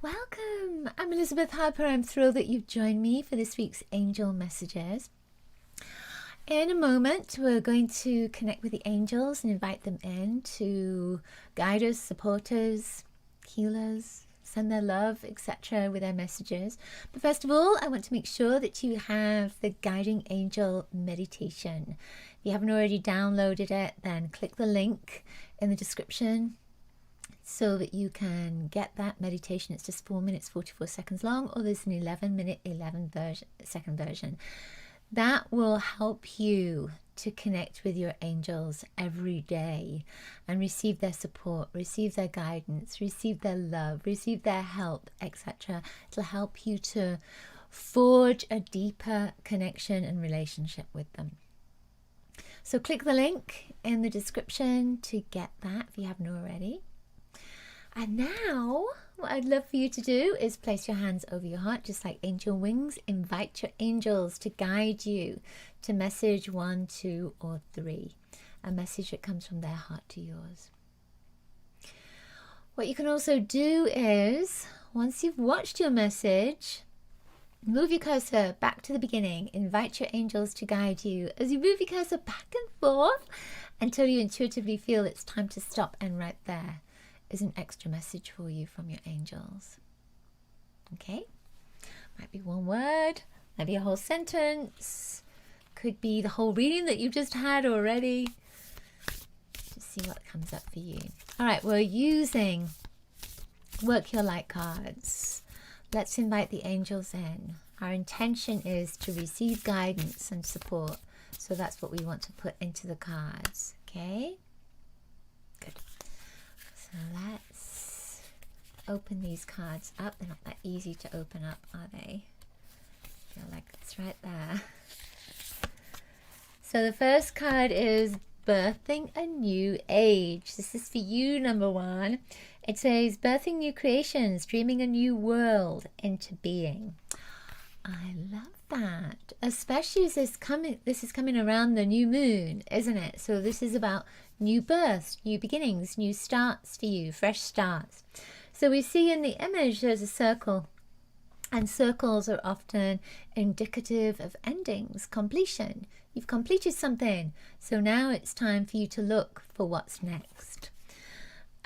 Welcome! I'm Elizabeth Harper. I'm thrilled that you've joined me for this week's Angel Messages. In a moment, we're going to connect with the angels and invite them in to guide us, support us, heal us, send their love, etc. with their messages. But first of all, I want to make sure that you have the Guiding Angel Meditation. If you haven't already downloaded it, then click the link in the description so that you can get that meditation. It's just 4 minutes 44 seconds long, or there's an 11-minute 11-second version. That will help you to connect with your angels every day and receive their support, receive their guidance, receive their love, receive their help, etc. It'll help you to forge a deeper connection and relationship with them. So click the link in the description to get that if you haven't already. And now, what I'd love for you to do is place your hands over your heart, just like angel wings. Invite your angels to guide you to message 1, 2, or 3. A message that comes from their heart to yours. What you can also do is, once you've watched your message, move your cursor back to the beginning. Invite your angels to guide you as you move your cursor back and forth until you intuitively feel it's time to stop, and right there is an extra message for you from your angels. Okay? Might be one word, might be a whole sentence, could be the whole reading that you've just had already. Just see what comes up for you. All right, we're using Work Your Light cards. Let's invite the angels in. Our intention is to receive guidance and support. So that's what we want to put into the cards. Okay? Good. So let's open these cards up. They're not that easy to open up, are they? I feel like it's right there. So the first card is Birthing a New Age. This is for you, number 1. It says, birthing new creations, dreaming a new world into being. I love that. Especially as this is coming around the new moon, isn't it? So this is about new births, new beginnings, new starts for you, fresh starts. So we see in the image there's a circle, and circles are often indicative of endings, completion. You've completed something, so now it's time for you to look for what's next.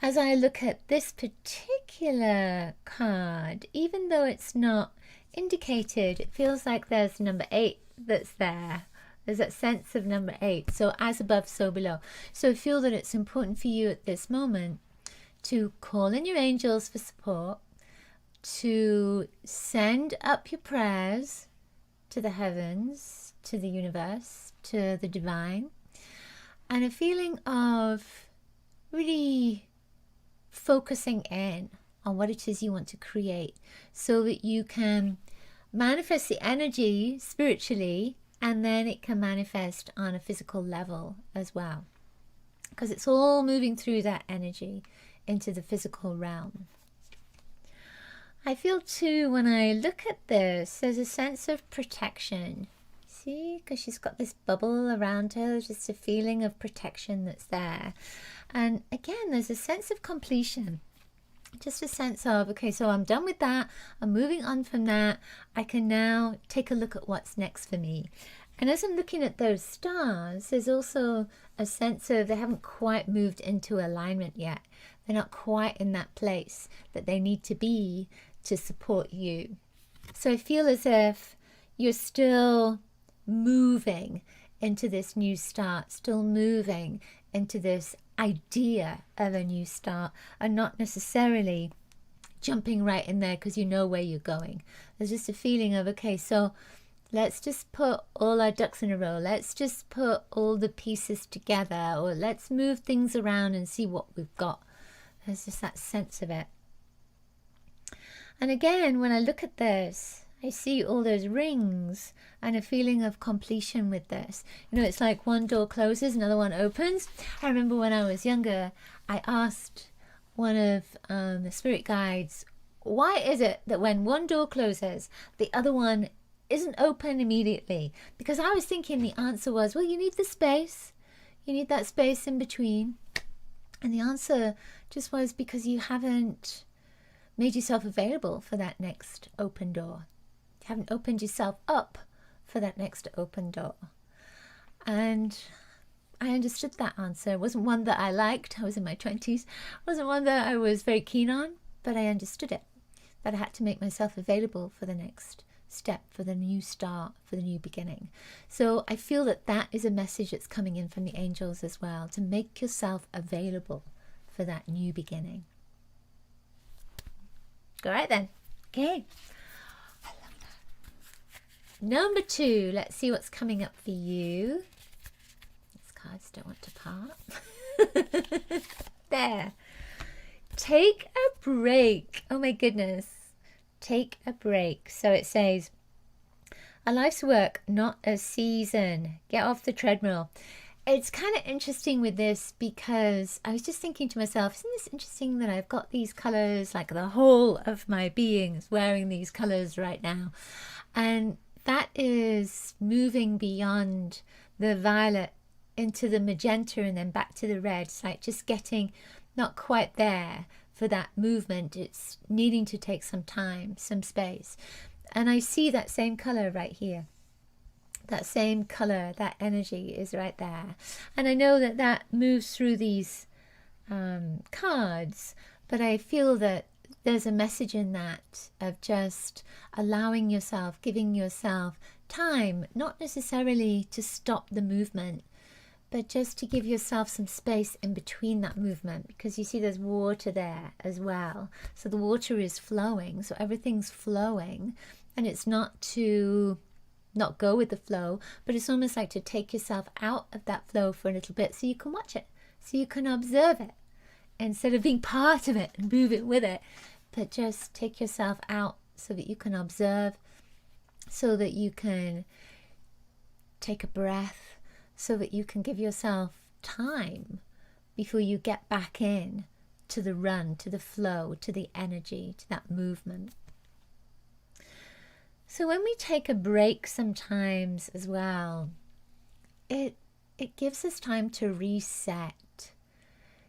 As I look at this particular card, even though it's not indicated, it feels like there's number 8 that's there. There's that sense of number 8. So as above, so below. So I feel that it's important for you at this moment to call in your angels for support, to send up your prayers to the heavens, to the universe, to the divine, and a feeling of really focusing in on what it is you want to create so that you can manifest the energy spiritually, and then it can manifest on a physical level as well, because it's all moving through that energy into the physical realm. I feel too, when I look at this, there's a sense of protection. See, because she's got this bubble around her, there's just a feeling of protection that's there. And again, there's a sense of completion. Just a sense of, okay, so I'm done with that. I'm moving on from that. I can now take a look at what's next for me. And as I'm looking at those stars, there's also a sense of they haven't quite moved into alignment yet. They're not quite in that place that they need to be to support you. So I feel as if you're still moving into this new start, still moving into this idea of a new start, and not necessarily jumping right in there because you know where you're going. There's just a feeling of, okay, so let's just put all our ducks in a row. Let's just put all the pieces together, or let's move things around and see what we've got. There's just that sense of it. And again, when I look at this, I see all those rings and a feeling of completion with this. You know, it's like one door closes, another one opens. I remember when I was younger, I asked one of the spirit guides, why is it that when one door closes, the other one isn't open immediately? Because I was thinking the answer was, well, you need the space. You need that space in between. And the answer just was because you haven't made yourself available for that next open door. You haven't opened yourself up for that next open door. And I understood that answer. It wasn't one that I liked. I was in my 20s. It wasn't one that I was very keen on, but I understood it. That I had to make myself available for the next step, for the new start, for the new beginning. So I feel that that is a message that's coming in from the angels as well, to make yourself available for that new beginning. All right then. Okay. I love that. Number 2, let's see what's coming up for you. These cards don't want to part. There. Take a break. Oh my goodness. Take a break. So it says, a life's work, not a season. Get off the treadmill. It's kind of interesting with this because I was just thinking to myself, isn't this interesting that I've got these colors, like the whole of my being is wearing these colors right now. And that is moving beyond the violet into the magenta and then back to the red. It's like just getting not quite there for that movement. It's needing to take some time, some space. And I see that same color right here. That same color, that energy is right there. And I know that that moves through these cards, but I feel that there's a message in that of just allowing yourself, giving yourself time, not necessarily to stop the movement, but just to give yourself some space in between that movement, because you see there's water there as well. So the water is flowing, so everything's flowing, and it's not to not go with the flow, but it's almost like to take yourself out of that flow for a little bit so you can watch it, so you can observe it, instead of being part of it and move it with it, but just take yourself out so that you can observe, so that you can take a breath, so that you can give yourself time before you get back in to the run, to the flow, to the energy, to that movement. So when we take a break sometimes as well, it gives us time to reset.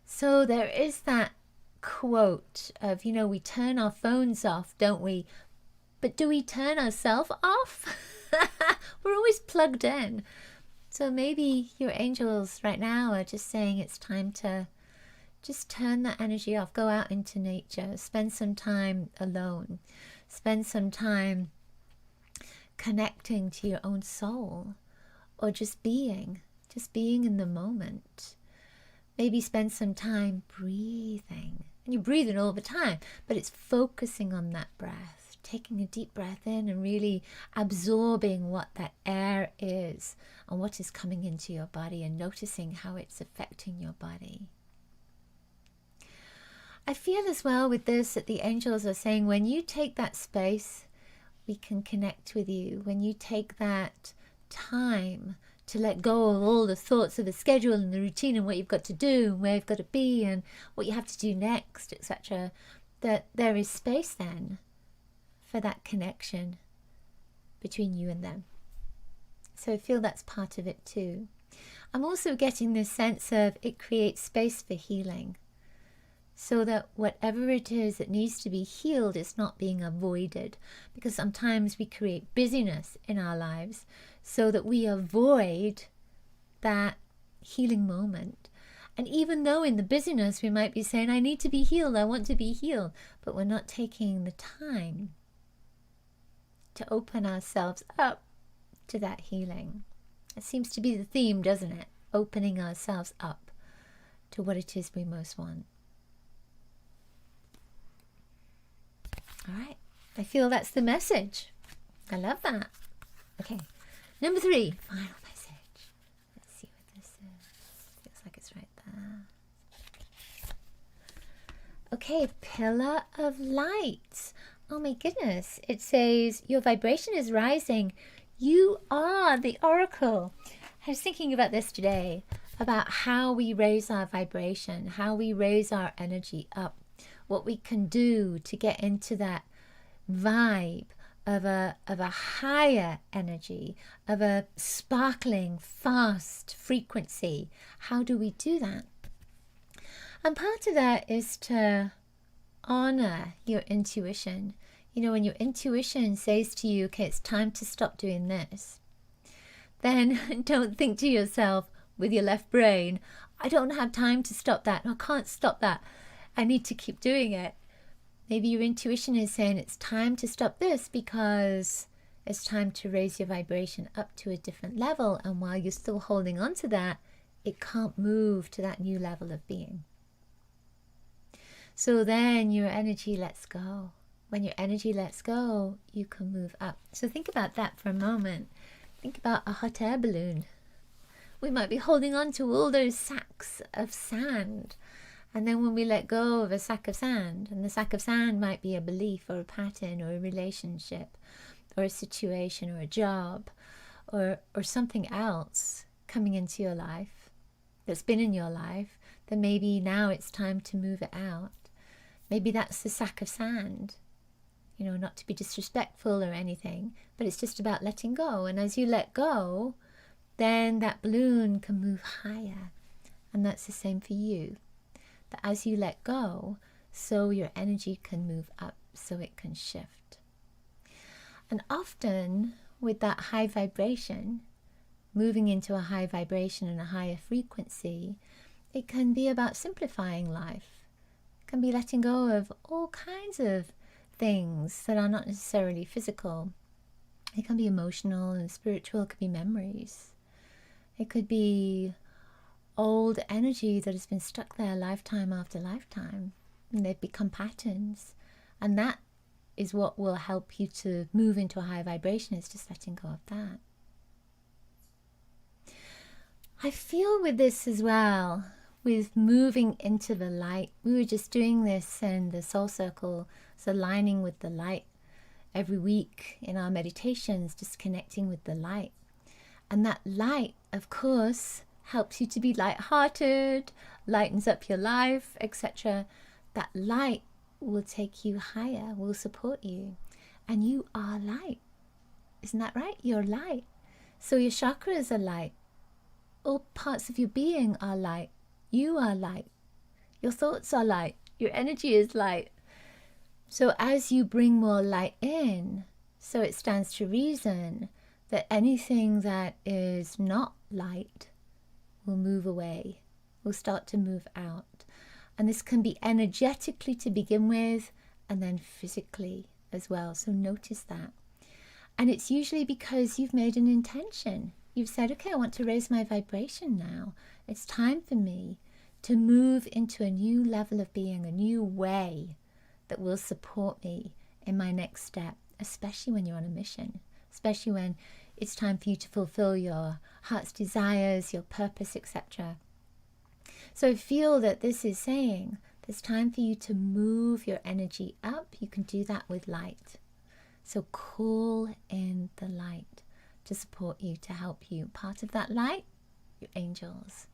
So there is that quote of, you know, we turn our phones off, don't we? But do we turn ourselves off? We're always plugged in. So maybe your angels right now are just saying it's time to just turn that energy off. Go out into nature. Spend some time alone. Spend some time connecting to your own soul, or just being in the moment. Maybe spend some time breathing. And you're breathing all the time, but it's focusing on that breath, taking a deep breath in and really absorbing what that air is and what is coming into your body, and noticing how it's affecting your body. I feel as well with this that the angels are saying, when you take that space, we can connect with you. When you take that time to let go of all the thoughts of the schedule and the routine and what you've got to do and where you've got to be and what you have to do next, etc., that there is space then for that connection between you and them. So I feel that's part of it too. I'm also getting this sense of it creates space for healing, so that whatever it is that needs to be healed is not being avoided, because sometimes we create busyness in our lives so that we avoid that healing moment. And even though in the busyness we might be saying, I need to be healed, I want to be healed, but we're not taking the time to open ourselves up to that healing. It seems to be the theme, doesn't it? Opening ourselves up to what it is we most want. All right, I feel that's the message. I love that. Okay, number 3, final message. Let's see what this is. Looks like it's right there. Okay, pillar of light. Oh my goodness. It says, your vibration is rising. You are the oracle. I was thinking about this today, about how we raise our vibration, how we raise our energy up, what we can do to get into that vibe of a higher energy, of a sparkling, fast frequency. How do we do that? And part of that is to honor your intuition. You know, when your intuition says to you, okay, it's time to stop doing this, then don't think to yourself with your left brain, I don't have time to stop that. I can't stop that. I need to keep doing it. Maybe your intuition is saying it's time to stop this because it's time to raise your vibration up to a different level. And while you're still holding on to that, it can't move to that new level of being. So then your energy lets go. When your energy lets go, you can move up. So think about that for a moment. Think about a hot air balloon. We might be holding on to all those sacks of sand. And then when we let go of a sack of sand, and the sack of sand might be a belief or a pattern or a relationship or a situation or a job or something else coming into your life that's been in your life, then maybe now it's time to move it out. Maybe that's the sack of sand. You know, not to be disrespectful or anything, but it's just about letting go. And as you let go, then that balloon can move higher. And that's the same for you. That as you let go, so your energy can move up, so it can shift. And often with that high vibration, moving into a high vibration and a higher frequency, it can be about simplifying life. It can be letting go of all kinds of things that are not necessarily physical. It can be emotional and spiritual. It could be memories. It could be old energy that has been stuck there lifetime after lifetime, and they've become patterns. And that is what will help you to move into a high vibration, is just letting go of that. I feel with this as well, with moving into the light. We were just doing this in the soul circle, so aligning with the light every week in our meditations, just connecting with the light. And that light, of course, helps you to be light-hearted, lightens up your life, etc. That light will take you higher, will support you. And you are light. Isn't that right? You're light. So your chakras are light. All parts of your being are light. You are light. Your thoughts are light. Your energy is light. So as you bring more light in, so it stands to reason that anything that is not light will move away, will start to move out. And this can be energetically to begin with, and then physically as well. So notice that. And it's usually because you've made an intention. You've said, okay, I want to raise my vibration now. It's time for me to move into a new level of being, a new way that will support me in my next step, especially when you're on a mission, especially when it's time for you to fulfill your heart's desires, your purpose, etc. So I feel that this is saying there's time for you to move your energy up. You can do that with light. So call in the light to support you, to help you. Part of that light, your angels,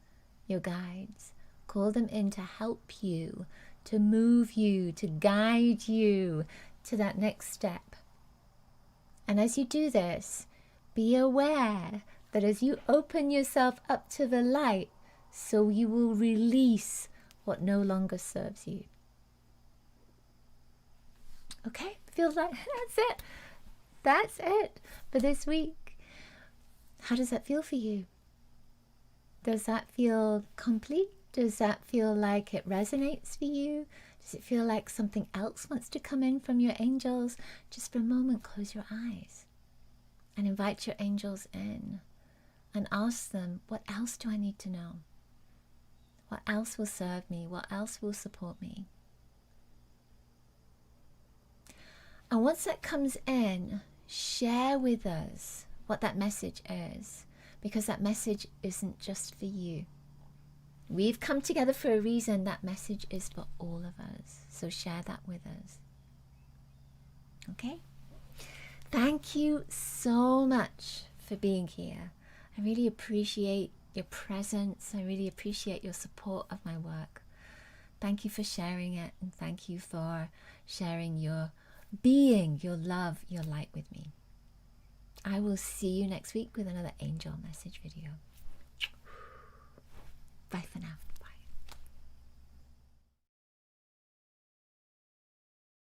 your guides. Call them in to help you, to move you, to guide you to that next step. And as you do this, be aware that as you open yourself up to the light, so you will release what no longer serves you. Okay, feels like that's it. That's it for this week. How does that feel for you? Does that feel complete? Does that feel like it resonates for you? Does it feel like something else wants to come in from your angels? Just for a moment, close your eyes and invite your angels in and ask them, what else do I need to know? What else will serve me? What else will support me? And once that comes in, share with us what that message is, because that message isn't just for you. We've come together for a reason. That message is for all of us. So share that with us. Okay? Thank you so much for being here. I really appreciate your presence. I really appreciate your support of my work. Thank you for sharing it, and thank you for sharing your being, your love, your light with me. I will see you next week with another angel message video. Bye for now.